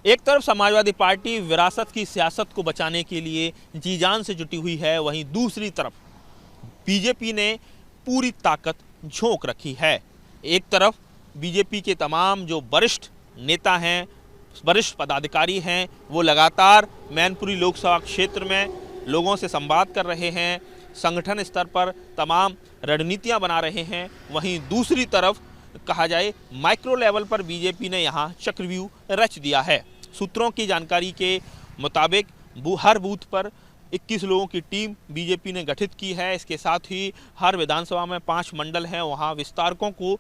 एक तरफ समाजवादी पार्टी विरासत की सियासत को बचाने के लिए जी जान से जुटी हुई है, वहीं दूसरी तरफ बीजेपी ने पूरी ताकत झोंक रखी है। एक तरफ बीजेपी के तमाम जो वरिष्ठ नेता हैं, वरिष्ठ पदाधिकारी हैं, वो लगातार मैनपुरी लोकसभा क्षेत्र में लोगों से संवाद कर रहे हैं, संगठन स्तर पर तमाम रणनीतियां बना रहे हैं। वहीं दूसरी तरफ कहा जाए माइक्रो लेवल पर बीजेपी ने यहां चक्रव्यूह रच दिया है। सूत्रों की जानकारी के मुताबिक हर बूथ पर 21 लोगों की टीम बीजेपी ने गठित की है। इसके साथ ही हर विधानसभा में 5 मंडल हैं, वहां विस्तारकों को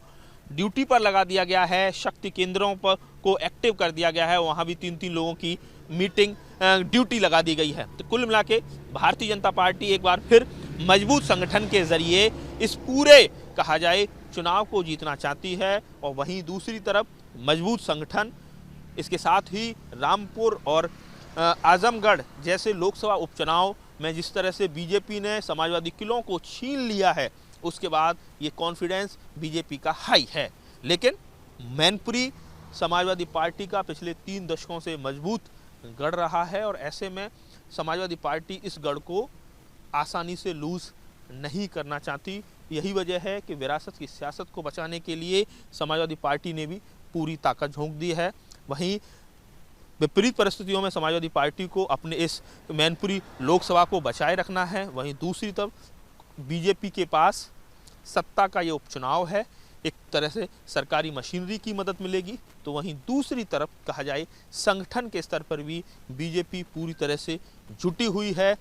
ड्यूटी पर लगा दिया गया है। शक्ति केंद्रों पर को एक्टिव कर दिया गया है, वहां भी 3-3 लोगों की मीटिंग ड्यूटी लगा दी गई है। तो कुल मिला के भारतीय जनता पार्टी एक बार फिर मजबूत संगठन के जरिए इस पूरे कहा जाए चुनाव को जीतना चाहती है। और वहीं दूसरी तरफ मजबूत संगठन, इसके साथ ही रामपुर और आजमगढ़ जैसे लोकसभा उपचुनाव में जिस तरह से बीजेपी ने समाजवादी किलों को छीन लिया है, उसके बाद ये कॉन्फिडेंस बीजेपी का हाई है। लेकिन मैनपुरी समाजवादी पार्टी का पिछले 3 दशकों से मजबूत गढ़ रहा है और ऐसे में समाजवादी पार्टी इस गढ़ को आसानी से लूज नहीं करना चाहती। यही वजह है कि विरासत की सियासत को बचाने के लिए समाजवादी पार्टी ने भी पूरी ताकत झोंक दी है। वहीं विपरीत परिस्थितियों में समाजवादी पार्टी को अपने इस मैनपुरी लोकसभा को बचाए रखना है। वहीं दूसरी तरफ बीजेपी के पास सत्ता का ये उपचुनाव है, एक तरह से सरकारी मशीनरी की मदद मिलेगी। तो वहीं दूसरी तरफ कहा जाए संगठन के स्तर पर भी बीजेपी पूरी तरह से जुटी हुई है।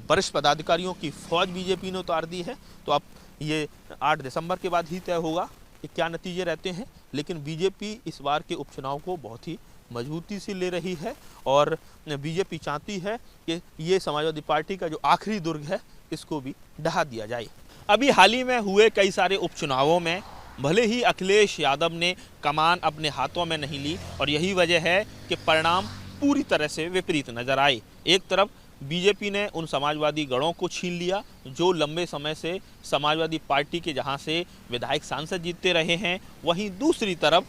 वरिष्ठ पदाधिकारियों की फौज बीजेपी ने उतार दी है। तो अब ये 8 दिसंबर के बाद ही तय होगा कि क्या नतीजे रहते हैं। लेकिन बीजेपी इस बार के उपचुनाव को बहुत ही मजबूती से ले रही है और बीजेपी चाहती है कि ये समाजवादी पार्टी का जो आखिरी दुर्ग है, इसको भी ढहा दिया जाए। अभी हाल ही में हुए कई सारे उपचुनावों में भले ही अखिलेश यादव ने कमान अपने हाथों में नहीं ली और यही वजह है कि परिणाम पूरी तरह से विपरीत नजर आए। एक तरफ बीजेपी ने उन समाजवादी गढ़ों को छीन लिया जो लंबे समय से समाजवादी पार्टी के जहां से विधायक सांसद जीतते रहे हैं। वहीं दूसरी तरफ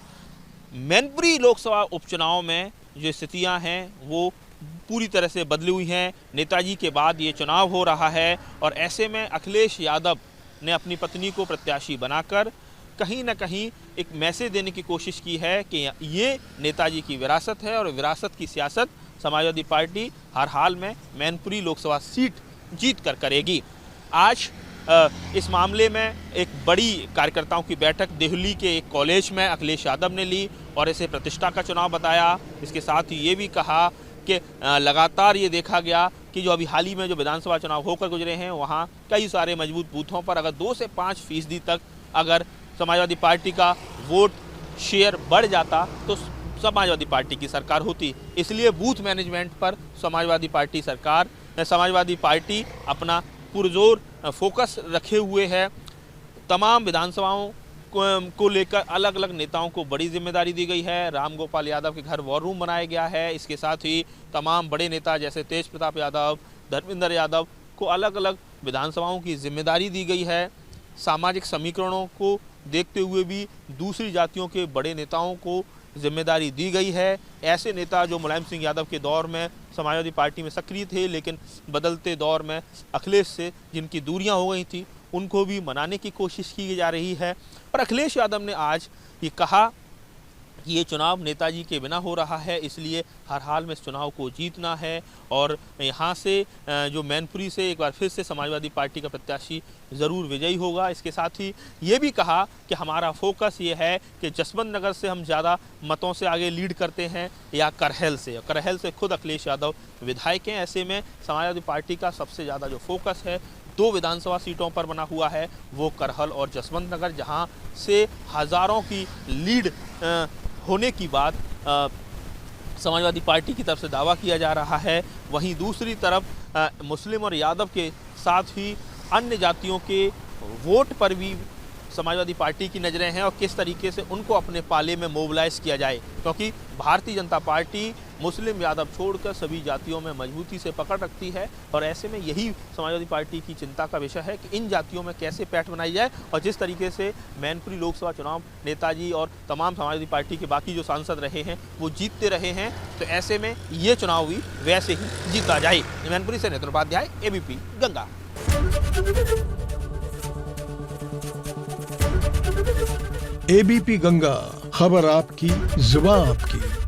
मैनपुरी लोकसभा उपचुनाव में जो स्थितियां हैं वो पूरी तरह से बदली हुई हैं। नेताजी के बाद ये चुनाव हो रहा है और ऐसे में अखिलेश यादव ने अपनी पत्नी को प्रत्याशी बनाकर कहीं ना कहीं एक मैसेज देने की कोशिश की है कि ये नेताजी की विरासत है और विरासत की सियासत समाजवादी पार्टी हर हाल में मैनपुरी लोकसभा सीट जीत कर करेगी। आज इस मामले में एक बड़ी कार्यकर्ताओं की बैठक दिल्ली के एक कॉलेज में अखिलेश यादव ने ली और इसे प्रतिष्ठा का चुनाव बताया। इसके साथ ही ये भी कहा कि लगातार ये देखा गया कि जो अभी हाल ही में जो विधानसभा चुनाव होकर गुजरे हैं, वहाँ कई सारे मजबूत बूथों पर अगर 2 से 5% तक अगर समाजवादी पार्टी का वोट शेयर बढ़ जाता तो समाजवादी पार्टी की सरकार होती। इसलिए बूथ मैनेजमेंट पर समाजवादी पार्टी अपना पुरजोर फोकस रखे हुए है। तमाम विधानसभाओं को लेकर अलग अलग नेताओं को बड़ी जिम्मेदारी दी गई है। रामगोपाल यादव के घर वॉर रूम बनाया गया है। इसके साथ ही तमाम बड़े नेता जैसे तेज प्रताप यादव, धर्मेंद्र यादव को अलग अलग विधानसभाओं की जिम्मेदारी दी गई है। सामाजिक समीकरणों को देखते हुए भी दूसरी जातियों के बड़े नेताओं को जिम्मेदारी दी गई है। ऐसे नेता जो मुलायम सिंह यादव के दौर में समाजवादी पार्टी में सक्रिय थे, लेकिन बदलते दौर में अखिलेश से जिनकी दूरियां हो गई थी, उनको भी मनाने की कोशिश की जा रही है। और अखिलेश यादव ने आज ये कहा कि ये चुनाव नेताजी के बिना हो रहा है, इसलिए हर हाल में इस चुनाव को जीतना है और यहाँ से जो मैनपुरी से एक बार फिर से समाजवादी पार्टी का प्रत्याशी ज़रूर विजयी होगा। इसके साथ ही ये भी कहा कि हमारा फोकस ये है कि जसवंत नगर से हम ज़्यादा मतों से आगे लीड करते हैं या करहल से खुद अखिलेश यादव विधायक हैं। ऐसे में समाजवादी पार्टी का सबसे ज़्यादा जो फोकस है 2 विधानसभा सीटों पर बना हुआ है, वो करहल और जसवंत नगर, जहाँ से हज़ारों की लीड होने की बात समाजवादी पार्टी की तरफ से दावा किया जा रहा है। वहीं दूसरी तरफ मुस्लिम और यादव के साथ ही अन्य जातियों के वोट पर भी समाजवादी पार्टी की नज़रें हैं और किस तरीके से उनको अपने पाले में मोबिलाइज किया जाए, क्योंकि भारतीय जनता पार्टी मुस्लिम यादव छोड़कर सभी जातियों में मजबूती से पकड़ रखती है और ऐसे में यही समाजवादी पार्टी की चिंता का विषय है कि इन जातियों में कैसे पैठ बनाई जाए। और जिस तरीके से मैनपुरी लोकसभा चुनाव नेताजी और तमाम समाजवादी पार्टी के बाकी जो सांसद रहे हैं वो जीतते रहे हैं, तो ऐसे में ये चुनाव भी वैसे ही जीता जाए। मैनपुरी से नेत्र उपाध्याय, एबीपी गंगा। एबीपी गंगा, खबर आपकी, जुबान आपकी।